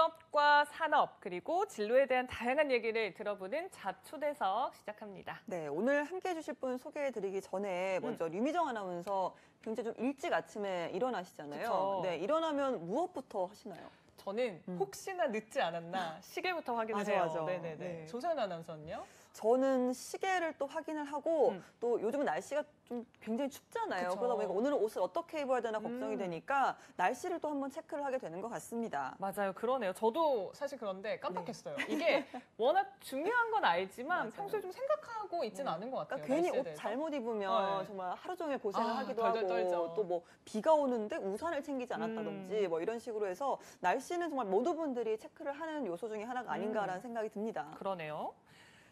직업과 산업 그리고 진로에 대한 다양한 얘기를 들어보는 잡초대석 시작합니다. 네, 오늘 함께해 주실 분 소개해드리기 전에 먼저 류미정 아나운서 굉장히 좀 일찍 아침에 일어나시잖아요. 그쵸. 네, 일어나면 무엇부터 하시나요? 저는 혹시나 늦지 않았나 시계부터 확인을 맞아, 해요. 맞아. 네네네. 네. 조세현 아나운서는요? 저는 시계를 또 확인을 하고 또 요즘은 날씨가 좀 굉장히 춥잖아요. 그쵸. 그러다 보니까 오늘은 옷을 어떻게 입어야 되나 걱정이 되니까 날씨를 또 한번 체크를 하게 되는 것 같습니다. 맞아요. 그러네요. 저도 사실 그런데 깜빡했어요. 이게 워낙 중요한 건 알지만 맞아요. 평소에 좀 생각하고 있지는 않은 것 같아요. 그러니까 괜히 날씨에 옷 대해서. 잘못 입으면 네. 정말 하루 종일 고생을 하기도 덜덜 하고 떨죠. 또 뭐 비가 오는데 우산을 챙기지 않았다든지 뭐 이런 식으로 해서 날씨는 정말 모든 분들이 체크를 하는 요소 중에 하나가 아닌가라는 생각이 듭니다. 그러네요.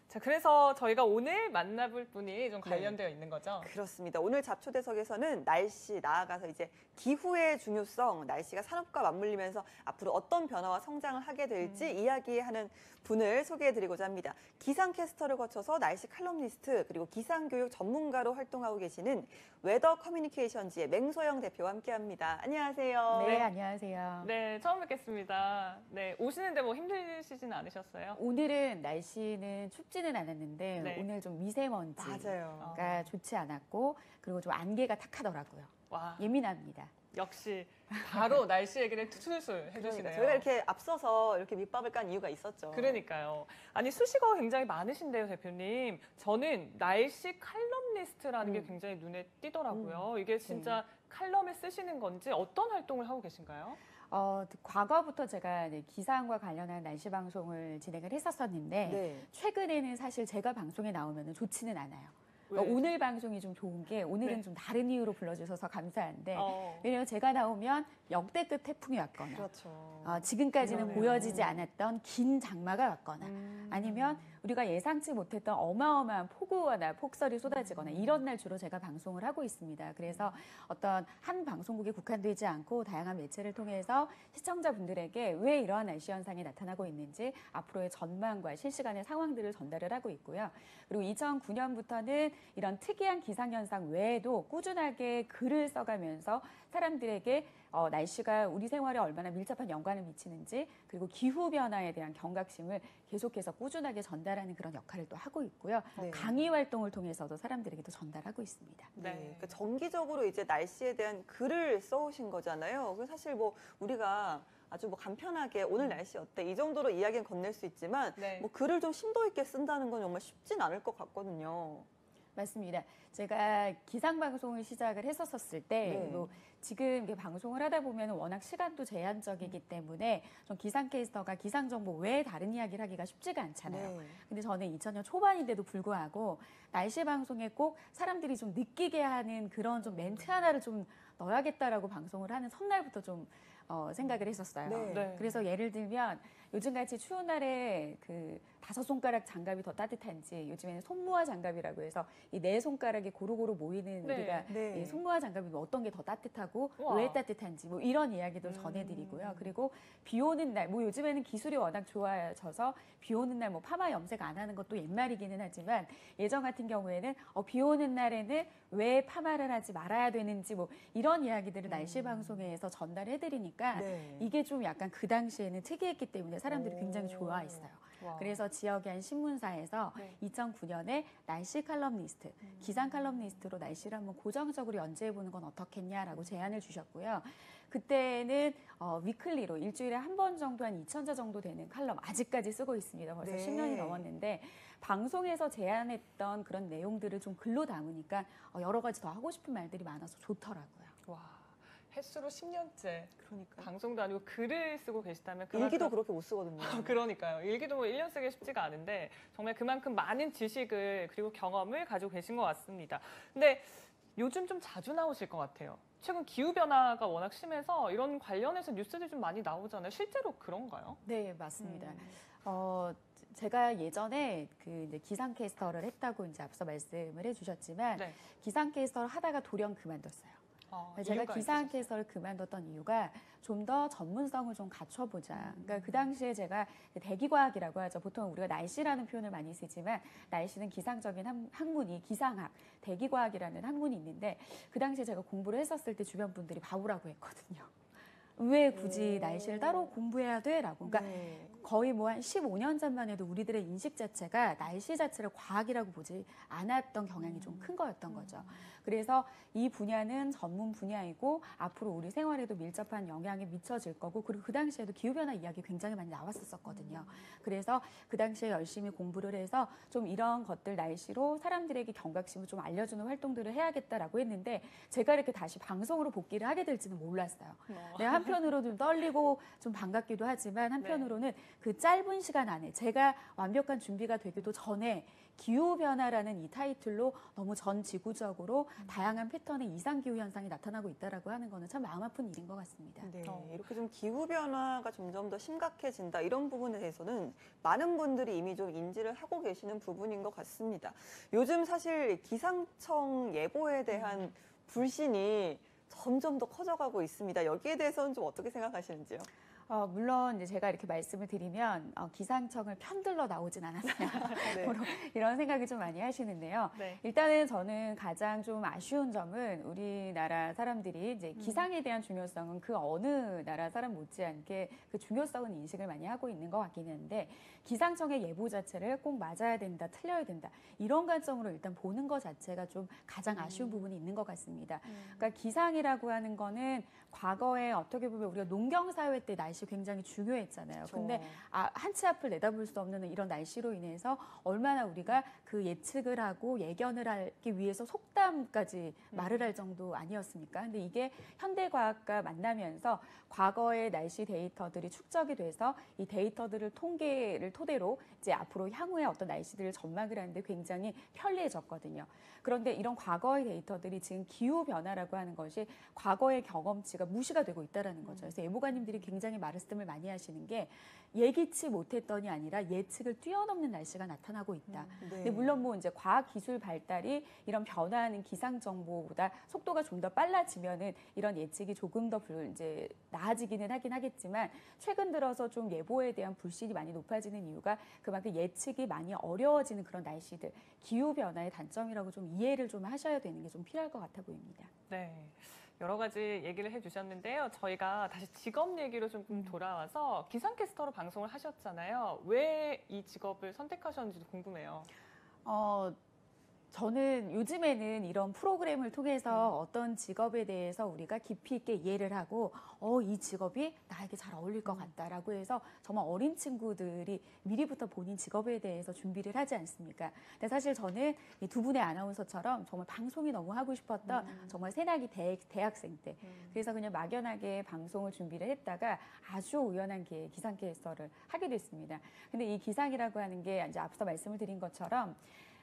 자, 그래서 저희가 오늘 만나볼 분이 좀 관련되어 있는 거죠? 그렇습니다. 오늘 잡초대석에서는 날씨, 나아가서 이제 기후의 중요성, 날씨가 산업과 맞물리면서 앞으로 어떤 변화와 성장을 하게 될지 이야기하는 분을 소개해드리고자 합니다. 기상캐스터를 거쳐서 날씨 칼럼니스트 그리고 기상교육 전문가로 활동하고 계시는 웨더 커뮤니케이션지의 맹소영 대표와 함께합니다. 안녕하세요. 네, 안녕하세요. 네, 처음 뵙겠습니다. 네, 오시는데 뭐 힘드시진 않으셨어요? 오늘은 날씨는 춥지는 않았는데 네. 오늘 좀 미세먼지가 맞아요. 좋지 않았고 그리고 좀 안개가 탁하더라고요. 와, 예민합니다. 역시 바로 날씨 얘기를 술술 해주시네요. 그러니까 저희가 이렇게 앞서서 이렇게 밑밥을 깐 이유가 있었죠. 그러니까요. 아니 수식어가 굉장히 많으신데요, 대표님. 저는 날씨 칼럼니스트라는 게 굉장히 눈에 띄더라고요. 이게 진짜 칼럼을 쓰시는 건지 어떤 활동을 하고 계신가요? 과거부터 제가 이제 기상과 관련한 날씨 방송을 진행을 했었었는데 네. 최근에는 사실 제가 방송에 나오면 좋지는 않아요. 그러니까 왜요? 오늘 방송이 좀 좋은 게 오늘은 네. 좀 다른 이유로 불러주셔서 감사한데 어. 왜냐하면 제가 나오면 역대급 태풍이 왔거나 그렇죠. 지금까지는 그러네요. 보여지지 않았던 긴 장마가 왔거나 아니면 우리가 예상치 못했던 어마어마한 폭우나 폭설이 쏟아지거나 이런 날 주로 제가 방송을 하고 있습니다. 그래서 어떤 한 방송국에 국한되지 않고 다양한 매체를 통해서 시청자분들에게 왜 이러한 날씨 현상이 나타나고 있는지 앞으로의 전망과 실시간의 상황들을 전달을 하고 있고요. 그리고 2009년부터는 이런 특이한 기상현상 외에도 꾸준하게 글을 써가면서 사람들에게 날씨가 우리 생활에 얼마나 밀접한 연관을 미치는지 그리고 기후변화에 대한 경각심을 계속해서 꾸준하게 전달하는 그런 역할을 또 하고 있고요. 네. 강의 활동을 통해서도 사람들에게 또 전달하고 있습니다. 네. 네. 그러니까 정기적으로 이제 날씨에 대한 글을 써오신 거잖아요. 그래서 사실 뭐 우리가 아주 뭐 간편하게 오늘 날씨 어때? 이 정도로 이야기는 건넬 수 있지만 네. 뭐 글을 좀 심도 있게 쓴다는 건 정말 쉽진 않을 것 같거든요. 맞습니다. 제가 기상방송을 시작을 했었을 때, 네. 뭐 지금 이렇게 방송을 하다 보면 워낙 시간도 제한적이기 때문에 좀 기상캐스터가 기상정보 외에 다른 이야기를 하기가 쉽지가 않잖아요. 네. 근데 저는 2000년 초반인데도 불구하고 날씨 방송에 꼭 사람들이 좀 느끼게 하는 그런 좀 멘트 하나를 좀 넣어야겠다라고 방송을 하는 첫날부터 좀 생각을 했었어요. 네. 네. 그래서 예를 들면 요즘같이 추운 날에 그 5손가락 장갑이 더 따뜻한지 요즘에는 손모아 장갑이라고 해서 이 네 손가락이 고루고루 모이는 네. 우리가 네. 이 손모아 장갑이 어떤 게 더 따뜻하고 우와. 왜 따뜻한지 뭐 이런 이야기도 전해드리고요. 그리고 비 오는 날 뭐 요즘에는 기술이 워낙 좋아져서 비 오는 날 뭐 파마 염색 안 하는 것도 옛말이기는 하지만 예전 같은 경우에는 비 오는 날에는 왜 파마를 하지 말아야 되는지 뭐 이런 이야기들을 날씨 방송에서 전달해드리니까 네. 이게 좀 약간 그 당시에는 특이했기 때문에 사람들이 굉장히 좋아했어요. 와. 그래서 지역의 한 신문사에서 네. 2009년에 날씨 칼럼니스트, 기상 칼럼니스트로 날씨를 한번 고정적으로 연재해보는 건 어떻겠냐라고 제안을 주셨고요. 그때는 위클리로 일주일에 한 번 정도 한 2,000자 정도 되는 칼럼 아직까지 쓰고 있습니다. 벌써 네. 10년이 넘었는데 방송에서 제안했던 그런 내용들을 좀 글로 담으니까 여러 가지 더 하고 싶은 말들이 많아서 좋더라고요. 와, 횟수로 10년째 그러니까 방송도 아니고 글을 쓰고 계시다면 일기도 그렇게 못 쓰거든요. 그러니까요. 일기도 뭐 1년 쓰기 쉽지가 않은데 정말 그만큼 많은 지식을 그리고 경험을 가지고 계신 것 같습니다. 근데 요즘 좀 자주 나오실 것 같아요. 최근 기후변화가 워낙 심해서 이런 관련해서 뉴스들이 좀 많이 나오잖아요. 실제로 그런가요? 네, 맞습니다. 제가 예전에 그 이제 기상캐스터를 했다고 이제 앞서 말씀을 해주셨지만 네. 기상캐스터를 하다가 돌연 그만뒀어요. 제가 이유가 기상캐스터를 그만뒀던 이유가 좀 더 전문성을 좀 갖춰보자. 그러니까 그 당시에 제가 대기과학이라고 하죠. 보통 우리가 날씨라는 표현을 많이 쓰지만 날씨는 기상적인 학문이 기상학, 대기과학이라는 학문이 있는데 그 당시에 제가 공부를 했었을 때 주변 분들이 바보라고 했거든요. 왜 굳이 날씨를 따로 공부해야 돼? 라고. 그러니까 네. 거의 뭐 한 15년 전만 해도 우리들의 인식 자체가 날씨 자체를 과학이라고 보지 않았던 경향이 좀 큰 거였던 거죠. 그래서 이 분야는 전문 분야이고 앞으로 우리 생활에도 밀접한 영향이 미쳐질 거고, 그리고 그 당시에도 기후변화 이야기 굉장히 많이 나왔었거든요. 그래서 그 당시에 열심히 공부를 해서 좀 이런 것들 날씨로 사람들에게 경각심을 좀 알려주는 활동들을 해야겠다라고 했는데, 제가 이렇게 다시 방송으로 복귀를 하게 될지는 몰랐어요. 네, 한편으로 좀 떨리고 좀 반갑기도 하지만 한편으로는 그 짧은 시간 안에 제가 완벽한 준비가 되기도 전에 기후변화라는 이 타이틀로 너무 전 지구적으로 다양한 패턴의 이상기후 현상이 나타나고 있다라고 하는 거는 참 마음 아픈 일인 것 같습니다. 네, 이렇게 좀 기후변화가 점점 더 심각해진다, 이런 부분에 대해서는 많은 분들이 이미 좀 인지를 하고 계시는 부분인 것 같습니다. 요즘 사실 기상청 예보에 대한 불신이 점점 더 커져가고 있습니다. 여기에 대해서는 좀 어떻게 생각하시는지요? 물론 이제 제가 이렇게 말씀을 드리면 기상청을 편들러 나오진 않았어요. 네. 이런 생각이 좀 많이 하시는데요. 네. 일단은 저는 가장 좀 아쉬운 점은 우리나라 사람들이 이제 기상에 대한 중요성은 그 어느 나라 사람 못지않게 그 중요성은 인식을 많이 하고 있는 것 같긴 한데, 기상청의 예보 자체를 꼭 맞아야 된다, 틀려야 된다, 이런 관점으로 일단 보는 것 자체가 좀 가장 아쉬운 부분이 있는 것 같습니다. 그러니까 기상이라고 하는 거는 과거에 어떻게 보면 우리가 농경사회 때 날씨 굉장히 중요했잖아요. 그렇죠. 근데 한 치 앞을 내다볼 수 없는 이런 날씨로 인해서 얼마나 우리가 그 예측을 하고 예견을 하기 위해서 속담까지 말을 할 정도 아니었습니까? 근데 이게 현대과학과 만나면서 과거의 날씨 데이터들이 축적이 돼서 이 데이터들을 통계를 토대로 이제 앞으로 향후에 어떤 날씨들을 전망을 하는데 굉장히 편리해졌거든요. 그런데 이런 과거의 데이터들이 지금 기후변화라고 하는 것이 과거의 경험치가 무시가 되고 있다는 거죠. 그래서 예보가님들이 굉장히 말씀을 많이 하시는 게 예기치 못했더니 아니라 예측을 뛰어넘는 날씨가 나타나고 있다. 네. 근데 물론 뭐 이제 과학 기술 발달이 이런 변화하는 기상 정보보다 속도가 좀 더 빨라지면은 이런 예측이 조금 더 이제 나아지기는 하긴 하겠지만, 최근 들어서 좀 예보에 대한 불신이 많이 높아지는 이유가 그만큼 예측이 많이 어려워지는 그런 날씨들, 기후 변화의 단점이라고 좀 이해를 좀 하셔야 되는 게 좀 필요할 것 같아 보입니다. 네. 여러 가지 얘기를 해주셨는데요. 저희가 다시 직업 얘기로 좀 돌아와서 기상캐스터로 방송을 하셨잖아요. 왜 이 직업을 선택하셨는지도 궁금해요. 저는 요즘에는 이런 프로그램을 통해서 어떤 직업에 대해서 우리가 깊이 있게 이해를 하고 이 직업이 나에게 잘 어울릴 것 같다라고 해서 정말 어린 친구들이 미리부터 본인 직업에 대해서 준비를 하지 않습니까? 근데 사실 저는 이 두 분의 아나운서처럼 정말 방송이 너무 하고 싶었던 정말 새내기 대학생 때, 그래서 그냥 막연하게 방송을 준비를 했다가 아주 우연한 기회에 기상캐스터를 하게 됐습니다. 근데 이 기상이라고 하는 게 이제 앞서 말씀을 드린 것처럼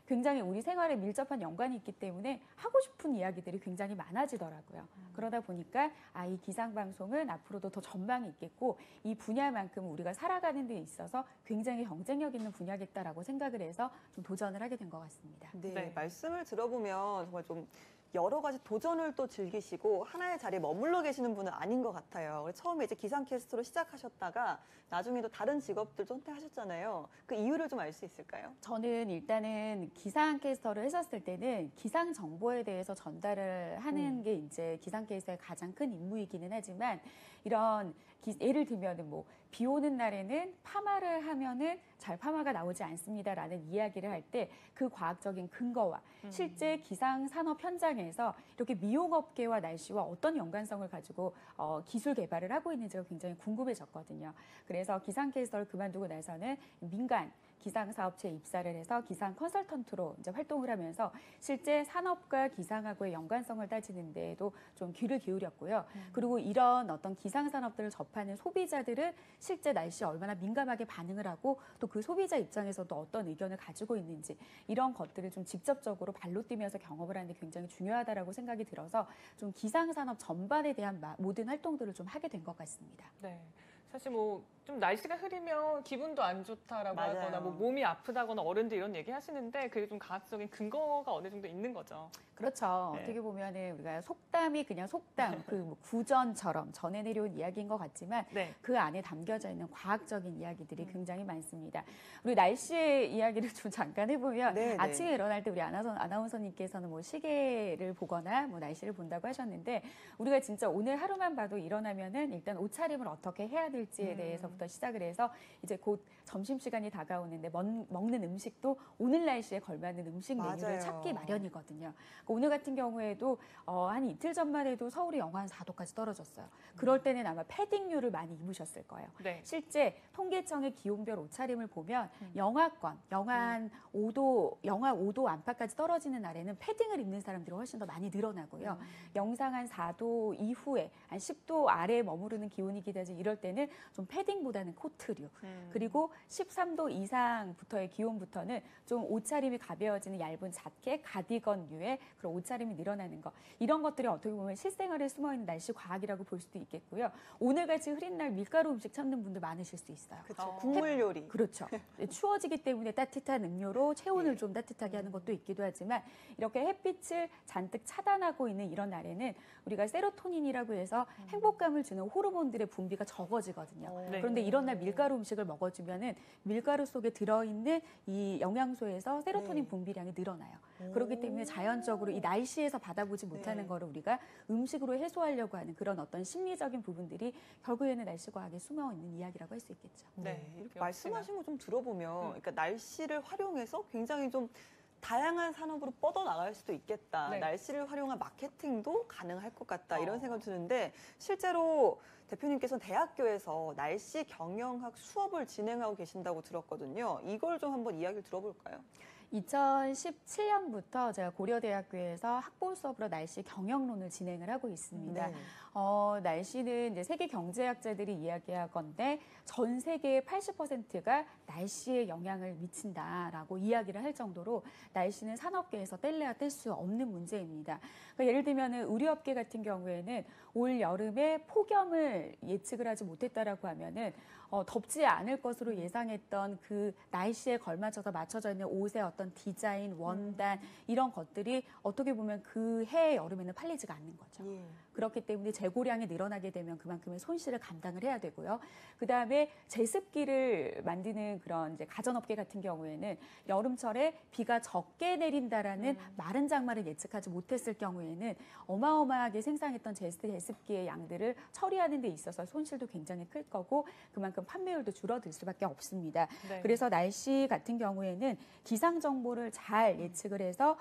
굉장히 우리 생활에 밀접한 연관이 있기 때문에 하고 싶은 이야기들이 굉장히 많아지더라고요. 그러다 보니까 이 기상방송은 앞으로도 더 전망이 있겠고 이 분야만큼 우리가 살아가는 데 있어서 굉장히 경쟁력 있는 분야겠다라고 생각을 해서 좀 도전을 하게 된 것 같습니다. 네, 네. 말씀을 들어보면 정말 좀 여러 가지 도전을 또 즐기시고 하나의 자리에 머물러 계시는 분은 아닌 것 같아요. 처음에 이제 기상캐스터로 시작하셨다가 나중에도 다른 직업들도 선택하셨잖아요. 그 이유를 좀 알 수 있을까요? 저는 일단은 기상캐스터를 했었을 때는 기상 정보에 대해서 전달을 하는 게 이제 기상캐스터의 가장 큰 임무이기는 하지만, 이런 예를 들면은 뭐 비 오는 날에는 파마를 하면은 잘 파마가 나오지 않습니다라는 이야기를 할 때 그 과학적인 근거와 실제 기상 산업 현장에서 이렇게 미용업계와 날씨와 어떤 연관성을 가지고 기술 개발을 하고 있는지가 굉장히 궁금해졌거든요. 그래서 기상캐스터를 그만두고 나서는 민간 기상사업체에 입사를 해서 기상 컨설턴트로 이제 활동을 하면서 실제 산업과 기상하고의 연관성을 따지는 데에도 좀 귀를 기울였고요. 그리고 이런 어떤 기상산업들을 접하는 소비자들은 실제 날씨에 얼마나 민감하게 반응을 하고 또 그 소비자 입장에서도 어떤 의견을 가지고 있는지, 이런 것들을 좀 직접적으로 발로 뛰면서 경험을 하는 게 굉장히 중요하다라고 생각이 들어서 좀 기상산업 전반에 대한 모든 활동들을 좀 하게 된 것 같습니다. 네. 사실 뭐 좀 날씨가 흐리면 기분도 안 좋다라고 맞아요. 하거나 뭐 몸이 아프다거나 어른들 이런 얘기 하시는데 그게 좀 과학적인 근거가 어느 정도 있는 거죠. 그렇죠. 네. 어떻게 보면은 우리가 속담이 그냥 속담, 그뭐 구전처럼 전해 내려온 이야기인 것 같지만 네. 그 안에 담겨져 있는 과학적인 이야기들이 굉장히 많습니다. 우리 날씨의 이야기를 좀 잠깐 해보면 네, 네. 아침에 일어날 때 우리 아나운서님께서는 뭐 시계를 보거나 뭐 날씨를 본다고 하셨는데 우리가 진짜 오늘 하루만 봐도 일어나면은 일단 옷차림을 어떻게 해야 될지에 대해서부터 시작을 해서 이제 곧 점심시간이 다가오는데 먹는 음식도 오늘 날씨에 걸맞는 음식 메뉴를 맞아요. 찾기 마련이거든요. 오늘 같은 경우에도 한 이틀 전만 해도 서울이 영하 한 4도까지 떨어졌어요. 그럴 때는 아마 패딩류를 많이 입으셨을 거예요. 네. 실제 통계청의 기온별 옷차림을 보면 영하권, 영하 5도 안팎까지 떨어지는 날에는 패딩을 입는 사람들이 훨씬 더 많이 늘어나고요. 영상 한 4도 이후에 한 10도 아래에 머무르는 기온이기 때문에 이럴 때는 좀 패딩보다는 코트류. 그리고 13도 이상부터의 기온부터는 좀 옷차림이 가벼워지는 얇은 자켓, 가디건류의 그런 옷차림이 늘어나는 것. 이런 것들이 어떻게 보면 실생활에 숨어있는 날씨 과학이라고 볼 수도 있겠고요. 오늘같이 흐린 날 밀가루 음식 찾는 분들 많으실 수 있어요. 그렇죠. 국물 요리. 그렇죠. 추워지기 때문에 따뜻한 음료로 체온을 좀 따뜻하게 하는 것도 있기도 하지만 이렇게 햇빛을 잔뜩 차단하고 있는 이런 날에는 우리가 세로토닌이라고 해서 행복감을 주는 호르몬들의 분비가 적어지거든요. 네. 그런데 이런 날 밀가루 음식을 먹어주면은 밀가루 속에 들어있는 이 영양소에서 세로토닌 네. 분비량이 늘어나요. 그렇기 때문에 자연적으로 이 날씨에서 받아보지 못하는 거를 우리가 음식으로 해소하려고 하는 그런 어떤 심리적인 부분들이 결국에는 날씨 과학에 숨어 있는 이야기라고 할 수 있겠죠. 네, 이렇게 역시나. 말씀하신 거 좀 들어보면, 그러니까 날씨를 활용해서 굉장히 좀 다양한 산업으로 뻗어나갈 수도 있겠다. 네. 날씨를 활용한 마케팅도 가능할 것 같다. 이런 생각이 드는데 실제로 대표님께서는 대학교에서 날씨 경영학 수업을 진행하고 계신다고 들었거든요. 이걸 좀 한번 이야기를 들어볼까요? 2017년부터 제가 고려대학교에서 학부 수업으로 날씨 경영론을 진행을 하고 있습니다. 네. 날씨는 이제 세계 경제학자들이 이야기하건대 전 세계의 80%가 날씨에 영향을 미친다라고 이야기를 할 정도로 날씨는 산업계에서 뗄래야 뗄 수 없는 문제입니다. 그러니까 예를 들면 의류업계 같은 경우에는 올 여름에 폭염을 예측을 하지 못했다라고 하면은 덥지 않을 것으로 예상했던 그 날씨에 걸맞춰서 맞춰져 있는 옷의 어떤 디자인, 원단 이런 것들이 어떻게 보면 그 해 여름에는 팔리지가 않는 거죠. 예. 그렇기 때문에 재고량이 늘어나게 되면 그만큼의 손실을 감당을 해야 되고요. 그다음에 제습기를 만드는 그런 이제 가전업계 같은 경우에는 여름철에 비가 적게 내린다라는 마른 장마를 예측하지 못했을 경우에는 어마어마하게 생산했던 제습기의 양들을 처리하는 데 있어서 손실도 굉장히 클 거고 그만큼 판매율도 줄어들 수밖에 없습니다. 네. 그래서 날씨 같은 경우에는 기상 정보를 잘 예측을 해서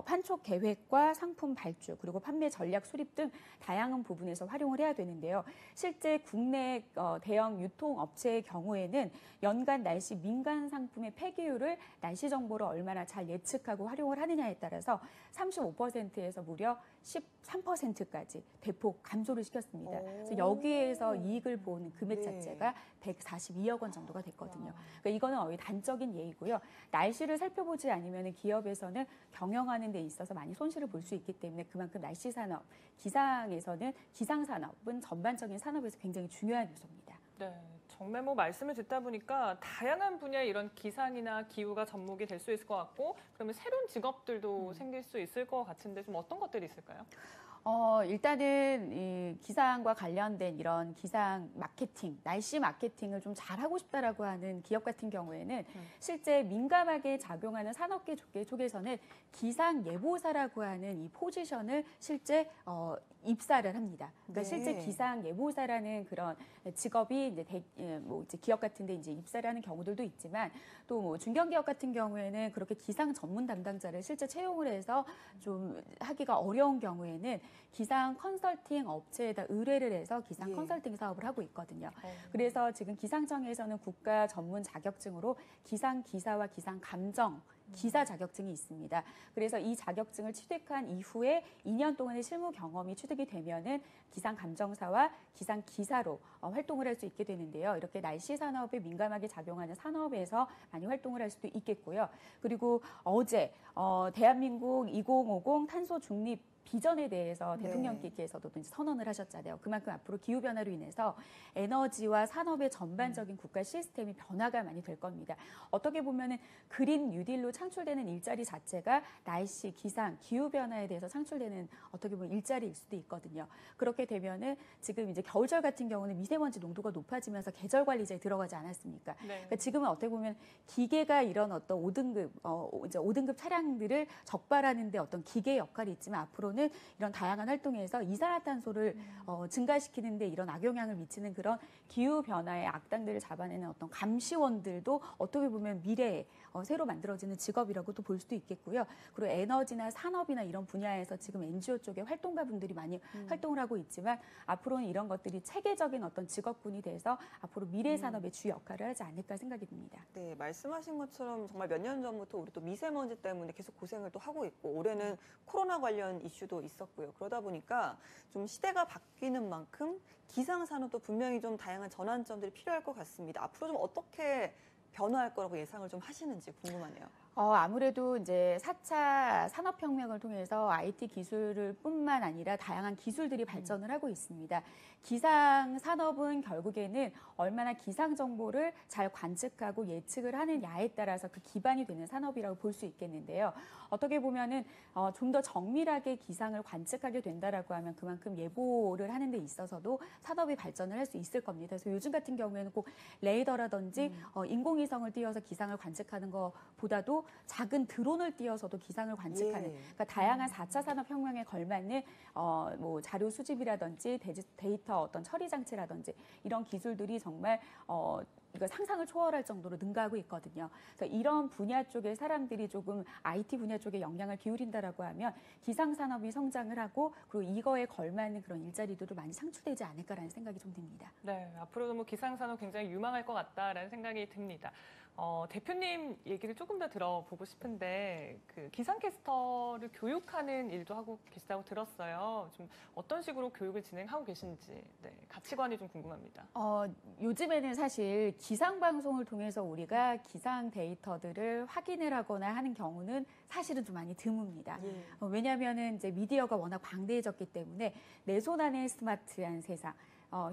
판촉 계획과 상품 발주 그리고 판매 전략 수립 등 다양한 부분에서 활용을 해야 되는데요. 실제 국내 대형 유통업체의 경우에는 연간 날씨 민간 상품의 폐기율을 날씨 정보를 얼마나 잘 예측하고 활용을 하느냐에 따라서 35%에서 무려 13%까지 대폭 감소를 시켰습니다. 그래서 여기에서 이익을 보는 금액 네. 자체가 142억 원 정도가 됐거든요. 그러니까 이거는 거의 단적인 예이고요. 날씨를 살펴보지 않으면 기업에서는 경영하는 데 있어서 많이 손실을 볼 수 있기 때문에 그만큼 날씨 산업, 기상에서는 기상 산업은 전반적인 산업에서 굉장히 중요한 요소입니다. 네, 정말 뭐 말씀을 듣다 보니까 다양한 분야의 이런 기상이나 기후가 접목이 될 수 있을 것 같고 그러면 새로운 직업들도 생길 수 있을 것 같은데 좀 어떤 것들이 있을까요? 일단은 이 기상과 관련된 이런 기상 마케팅, 날씨 마케팅을 좀 잘하고 싶다라고 하는 기업 같은 경우에는 실제 민감하게 작용하는 산업계 쪽에서는 기상 예보사라고 하는 이 포지션을 실제 입사를 합니다. 그러니까 네. 실제 기상 예보사라는 그런 직업이 이제 기업 같은데 이제 입사를 하는 경우들도 있지만 또 뭐 중견기업 같은 경우에는 그렇게 기상 전문 담당자를 실제 채용을 해서 좀 하기가 어려운 경우에는 기상 컨설팅 업체에다 의뢰를 해서 기상 예. 컨설팅 사업을 하고 있거든요. 그래서 지금 기상청에서는 국가 전문 자격증으로 기상 기사와 기상 감정 기사 자격증이 있습니다. 그래서 이 자격증을 취득한 이후에 2년 동안의 실무 경험이 취득이 되면은 기상 감정사와 기상 기사로 활동을 할 수 있게 되는데요. 이렇게 날씨 산업에 민감하게 작용하는 산업에서 많이 활동을 할 수도 있겠고요. 그리고 어제 대한민국 2050 탄소 중립 비전에 대해서 네. 대통령께서도 이제 선언을 하셨잖아요. 그만큼 앞으로 기후 변화로 인해서 에너지와 산업의 전반적인 국가 시스템이 변화가 많이 될 겁니다. 어떻게 보면은 그린 뉴딜로 창출되는 일자리 자체가 날씨, 기상, 기후 변화에 대해서 창출되는 어떻게 보면 일자리일 수도 있거든요. 그렇게 되면은 지금 이제 겨울철 같은 경우는 미세먼지 농도가 높아지면서 계절 관리제에 들어가지 않았습니까? 네. 그러니까 지금은 어떻게 보면 기계가 이런 어떤 5등급 차량들을 적발하는데 어떤 기계 역할이 있지만 앞으로는 이런 다양한 활동에서 이산화탄소를 증가시키는데 이런 악영향을 미치는 그런 기후 변화의 악당들을 잡아내는 어떤 감시원들도 어떻게 보면 미래에 새로 만들어지는 직업이라고도 볼 수도 있겠고요. 그리고 에너지나 산업이나 이런 분야에서 지금 NGO 쪽에 활동가분들이 많이 활동을 하고 있지만 앞으로는 이런 것들이 체계적인 어떤 직업군이 돼서 앞으로 미래 산업의 주 역할을 하지 않을까 생각이 듭니다. 네, 말씀하신 것처럼 정말 몇 년 전부터 우리 또 미세먼지 때문에 계속 고생을 또 하고 있고 올해는 코로나 관련 이슈도 있었고요. 그러다 보니까 좀 시대가 바뀌는 만큼 기상 산업도 분명히 좀 다양한 전환점들이 필요할 것 같습니다. 앞으로 좀 어떻게 변화할 거라고 예상을 좀 하시는지 궁금하네요. 아무래도 이제 4차 산업혁명을 통해서 IT 기술을 뿐만 아니라 다양한 기술들이 발전을 하고 있습니다. 기상 산업은 결국에는 얼마나 기상 정보를 잘 관측하고 예측을 하느냐에 따라서 그 기반이 되는 산업이라고 볼 수 있겠는데요. 어떻게 보면은 좀 더 정밀하게 기상을 관측하게 된다라고 하면 그만큼 예보를 하는 데 있어서도 산업이 발전을 할 수 있을 겁니다. 그래서 요즘 같은 경우에는 꼭 레이더라든지 인공위성을 띄워서 기상을 관측하는 것보다도 작은 드론을 띄워서도 기상을 관측하는 그러니까 다양한 4차 산업혁명에 걸맞는 뭐 자료 수집이라든지 데이터 어떤 처리 장치라든지 이런 기술들이 정말 이거 상상을 초월할 정도로 능가하고 있거든요. 그래서 이런 분야 쪽에 사람들이 조금 IT 분야 쪽에 영향을 기울인다라고 하면 기상 산업이 성장을 하고 그리고 이거에 걸맞는 그런 일자리들도 많이 창출되지 않을까라는 생각이 좀 듭니다. 네, 앞으로도 뭐 기상산업 굉장히 유망할 것 같다라는 생각이 듭니다. 대표님 얘기를 조금 더 들어보고 싶은데 그 기상캐스터를 교육하는 일도 하고 계시다고 들었어요. 좀 어떤 식으로 교육을 진행하고 계신지 가치관이 좀 궁금합니다. 요즘에는 사실 기상방송을 통해서 우리가 기상 데이터들을 확인을 하거나 하는 경우는 사실은 좀 많이 드뭅니다. 왜냐하면은 이제 미디어가 워낙 광대해졌기 때문에 내 손 안에 스마트한 세상.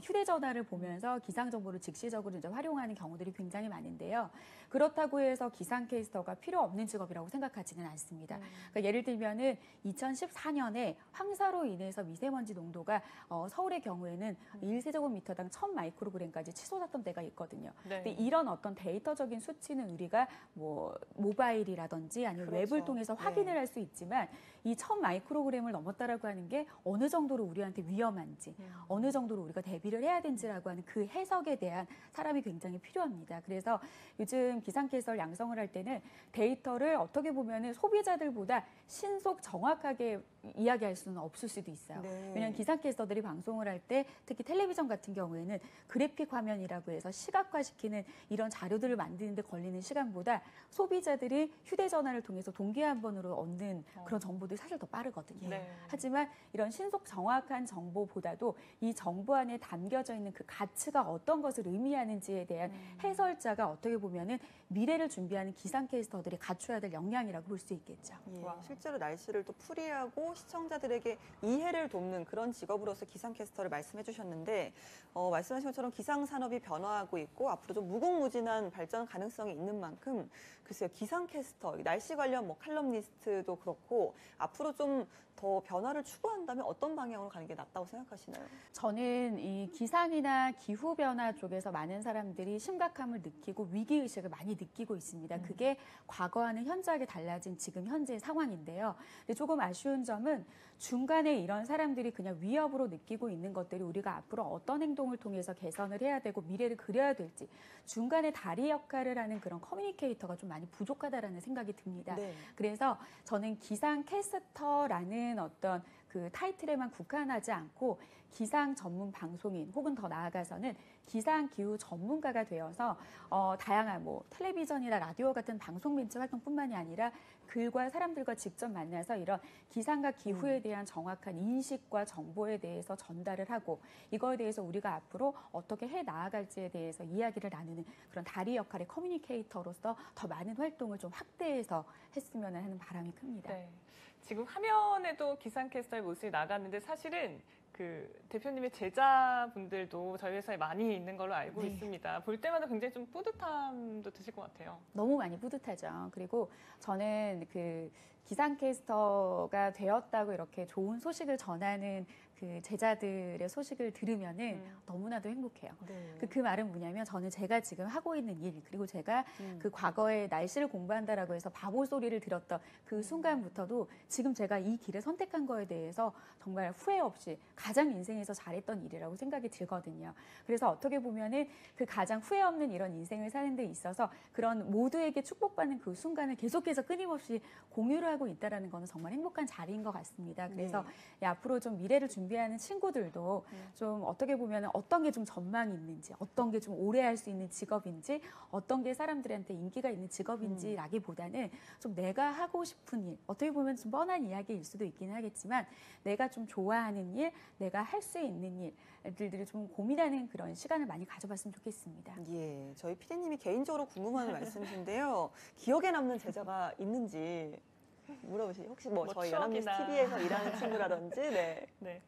휴대전화를 보면서 기상 정보를 즉시적으로 이제 활용하는 경우들이 굉장히 많은데요. 그렇다고 해서 기상캐스터가 필요 없는 직업이라고 생각하지는 않습니다. 그러니까 예를 들면은 2014년에 황사로 인해서 미세먼지 농도가 서울의 경우에는 1세제곱미터당 1000마이크로그램까지 치솟았던 때가 있거든요. 네. 근데 이런 어떤 데이터적인 수치는 우리가 뭐 모바일이라든지 아니면 그렇죠. 웹을 통해서 확인을 할 수 있지만 이 1000마이크로그램을 넘었다라고 하는 게 어느 정도로 우리한테 위험한지 어느 정도로 우리가 대비를 해야 되는지라고 하는 그 해석에 대한 사람이 굉장히 필요합니다. 그래서 요즘 기상캐스터를 양성을 할 때는 데이터를 어떻게 보면은 소비자들보다 신속 정확하게 이야기할 수는 없을 수도 있어요. 네. 왜냐하면 기상캐스터들이 방송을 할 때 특히 텔레비전 같은 경우에는 그래픽 화면이라고 해서 시각화시키는 이런 자료들을 만드는 데 걸리는 시간보다 소비자들이 휴대전화를 통해서 동기화 한 번으로 얻는 그런 정보들이 사실 더 빠르거든요. 네. 하지만 이런 신속 정확한 정보보다도 이 정보 안에 담겨져 있는 그 가치가 어떤 것을 의미하는지에 대한 해설자가 어떻게 보면은 미래를 준비하는 기상캐스터들이 갖춰야 될 역량이라고 볼 수 있겠죠. 와. 실제로 날씨를 또 풀이하고 시청자들에게 이해를 돕는 그런 직업으로서 기상캐스터를 말씀해 주셨는데 말씀하신 것처럼 기상산업이 변화하고 있고 앞으로 좀 무궁무진한 발전 가능성이 있는 만큼 글쎄요, 기상캐스터, 날씨 관련 뭐 칼럼니스트도 그렇고 앞으로 좀 더 변화를 추구한다면 어떤 방향으로 가는 게 낫다고 생각하시나요? 저는 이 기상이나 기후 변화 쪽에서 많은 사람들이 심각함을 느끼고 위기의식을 많이 느끼고 있습니다. 그게 과거와는 현저하게 달라진 지금 현재 상황인데요. 근데 조금 아쉬운 점은 중간에 이런 사람들이 그냥 위협으로 느끼고 있는 것들이 우리가 앞으로 어떤 행동을 통해서 개선을 해야 되고 미래를 그려야 될지 중간에 다리 역할을 하는 그런 커뮤니케이터가 좀 많이 부족하다라는 생각이 듭니다. 네. 그래서 저는 기상캐스터라는 어떤 그 타이틀에만 국한하지 않고 기상 전문 방송인 혹은 더 나아가서는 기상 기후 전문가가 되어서 다양한 뭐 텔레비전이나 라디오 같은 방송 멘트 활동뿐만이 아니라 글과 사람들과 직접 만나서 이런 기상과 기후에 대한 정확한 인식과 정보에 대해서 전달을 하고 이거에 대해서 우리가 앞으로 어떻게 해 나아갈지에 대해서 이야기를 나누는 그런 다리 역할의 커뮤니케이터로서 더 많은 활동을 좀 확대해서 했으면 하는 바람이 큽니다. 네. 지금 화면에도 기상캐스터의 모습이 나갔는데 사실은 그 대표님의 제자분들도 저희 회사에 많이 있는 걸로 알고 네. 있습니다. 볼 때마다 굉장히 좀 뿌듯함도 드실 것 같아요. 너무 많이 뿌듯하죠. 그리고 저는 그 기상캐스터가 되었다고 이렇게 좋은 소식을 전하는 그 제자들의 소식을 들으면은 너무나도 행복해요. 네. 그 말은 뭐냐면 저는 제가 지금 하고 있는 일 그리고 제가 그 과거에 날씨를 공부한다라고 해서 바보 소리를 들었던 그 순간부터도 지금 제가 이 길을 선택한 거에 대해서 정말 후회 없이 가장 인생에서 잘했던 일이라고 생각이 들거든요. 그래서 어떻게 보면은 그 가장 후회 없는 이런 인생을 사는 데 있어서 그런 모두에게 축복받는 그 순간을 계속해서 끊임없이 공유를 하고 있다라는 거는 정말 행복한 자리인 것 같습니다. 그래서 앞으로 좀 미래를 준비하는 친구들도 좀 어떻게 보면 어떤 게 좀 전망이 있는지, 어떤 게 좀 오래 할 수 있는 직업인지, 어떤 게 사람들한테 인기가 있는 직업인지라기보다는 좀 내가 하고 싶은 일, 어떻게 보면 좀 뻔한 이야기일 수도 있긴 하겠지만 내가 좀 좋아하는 일, 내가 할 수 있는 일들을 좀 고민하는 그런 시간을 많이 가져봤으면 좋겠습니다. 예, 저희 피디님이 개인적으로 궁금한 말씀이신데요. 기억에 남는 제자가 있는지 물어보시죠. 혹시 뭐 저희 연합뉴스 추억이나. TV에서 일하는 친구라든지, 네. 네.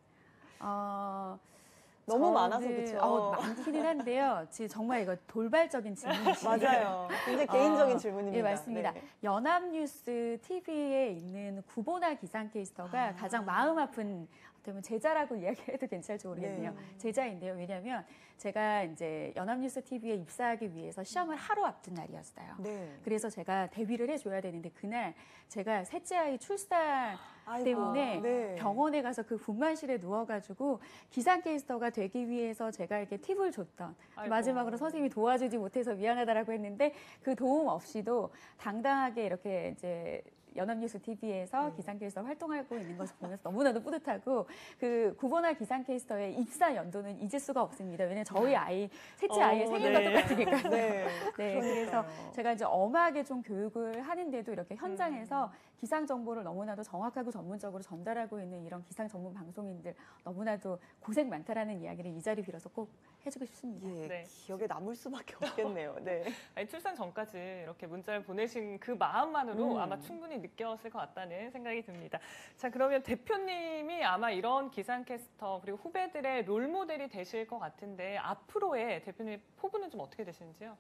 너무 저는, 많아서 그렇죠. 많기는 한데요. 지금 정말 이거 돌발적인 질문이시네요. 맞아요. 굉장히 개인적인 질문입니다. 예, 맞습니다. 네. 연합뉴스 TV에 있는 구보나 기상캐스터가 가장 마음 아픈 어떻게 보면 제자라고 이야기해도 괜찮을지 모르겠네요. 네. 제자인데요. 왜냐하면 제가 이제 연합뉴스 TV에 입사하기 위해서 시험을 하루 앞둔 날이었어요. 네. 그래서 제가 데뷔를 해줘야 되는데 그날 제가 셋째 아이 출산 아이고, 때문에 네. 병원에 가서 그 분만실에 누워가지고 기상캐스터가 되기 위해서 제가 이렇게 팁을 줬던 아이고. 마지막으로 선생님이 도와주지 못해서 미안하다라고 했는데 그 도움 없이도 당당하게 이렇게 이제 연합뉴스 TV에서 기상캐스터 활동하고 있는 것을 보면서 너무나도 뿌듯하고 그 구보나 기상캐스터의 입사 연도는 잊을 수가 없습니다. 왜냐면 저희 아이 셋째 아이의 생일과 네. 똑같으니까요. 네. 네, 그래서 그러니까요. 제가 이제 엄하게 좀 교육을 하는데도 이렇게 현장에서 기상 정보를 너무나도 정확하고 전문적으로 전달하고 있는 이런 기상 전문 방송인들 너무나도 고생 많다라는 이야기를 이 자리 빌어서 꼭 해주고 싶습니다. 예, 네. 기억에 남을 수밖에 없겠네요. 네. 아니, 출산 전까지 이렇게 문자를 보내신 그 마음만으로 아마 충분히 느꼈을 것 같다는 생각이 듭니다. 자, 그러면 대표님이 아마 이런 기상캐스터 그리고 후배들의 롤모델이 되실 것 같은데 앞으로의 대표님의 포부는 좀 어떻게 되시는지요?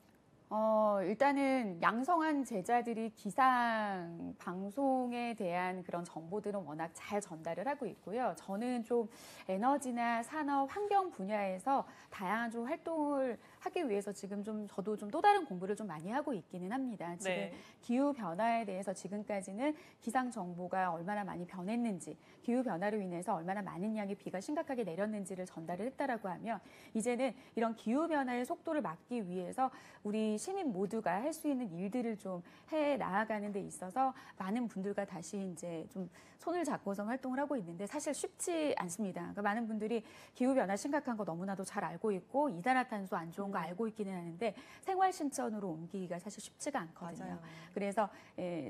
일단은 양성한 제자들이 기상 방송에 대한 그런 정보들은 워낙 잘 전달을 하고 있고요. 저는 좀 에너지나 산업, 환경 분야에서 다양한 좀 활동을 하기 위해서 지금 좀 저도 좀 또 다른 공부를 좀 많이 하고 있기는 합니다. 지금 네. 기후 변화에 대해서 지금까지는 기상 정보가 얼마나 많이 변했는지, 기후 변화로 인해서 얼마나 많은 양의 비가 심각하게 내렸는지를 전달을 했다라고 하면 이제는 이런 기후 변화의 속도를 막기 위해서 우리 시민 모두가 할 수 있는 일들을 좀 해 나아가는 데 있어서 많은 분들과 다시 이제 좀 손을 잡고서 활동을 하고 있는데 사실 쉽지 않습니다. 그러니까 많은 분들이 기후 변화 심각한 거 너무나도 잘 알고 있고 이산화탄소 안 좋은 거 알고 있기는 하는데 생활 실천으로 옮기기가 사실 쉽지가 않거든요. 맞아요. 그래서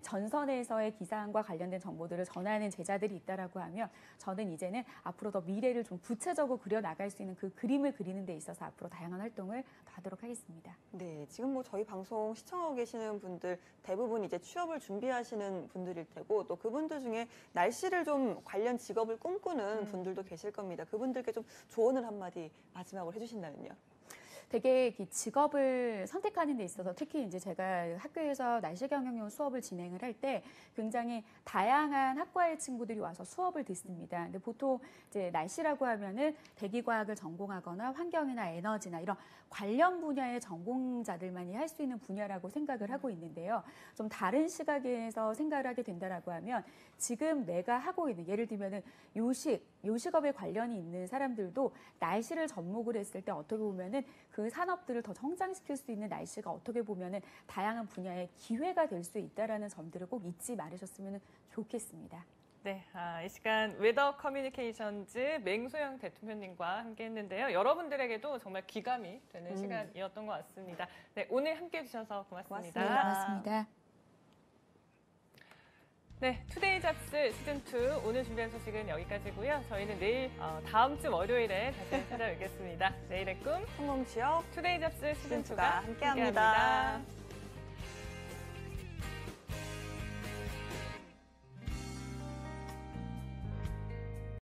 전선에서의 기상과 관련된 정보들을 전하는 제자들이 있다라고 하면 저는 이제는 앞으로 더 미래를 좀 구체적으로 그려 나갈 수 있는 그 그림을 그리는 데 있어서 앞으로 다양한 활동을 더 하도록 하겠습니다. 네, 지금 뭐 저희 방송 시청하고 계시는 분들 대부분 이제 취업을 준비하시는 분들일 테고 또 그분들 중에 날씨를 좀 관련 직업을 꿈꾸는 분들도 계실 겁니다. 그분들께 좀 조언을 한마디 마지막으로 해주신다면요. 되게 이 직업을 선택하는 데 있어서 특히 이제 제가 학교에서 날씨 경영용 수업을 진행을 할 때 굉장히 다양한 학과의 친구들이 와서 수업을 듣습니다. 근데 보통 이제 날씨라고 하면은 대기과학을 전공하거나 환경이나 에너지나 이런 관련 분야의 전공자들만이 할 수 있는 분야라고 생각을 하고 있는데요. 좀 다른 시각에서 생각을 하게 된다라고 하면 지금 내가 하고 있는 예를 들면은 요식업에 관련이 있는 사람들도 날씨를 접목을 했을 때 어떻게 보면은 그 산업들을 더 성장시킬 수 있는 날씨가 어떻게 보면은 다양한 분야의 기회가 될 수 있다라는 점들을 꼭 잊지 말으셨으면 좋겠습니다. 네, 이 시간 웨더 커뮤니케이션즈 맹소영 대통령님과 함께 했는데요. 여러분들에게도 정말 귀감이 되는 시간이었던 것 같습니다. 네, 오늘 함께 해주셔서 고맙습니다. 고맙습니다. 고맙습니다. 네, 투데이 잡스 시즌2 오늘 준비한 소식은 여기까지고요. 저희는 내일 다음 주 월요일에 다시 찾아뵙겠습니다. 내일의 꿈 성공취업 투데이 잡스 시즌2가 함께합니다.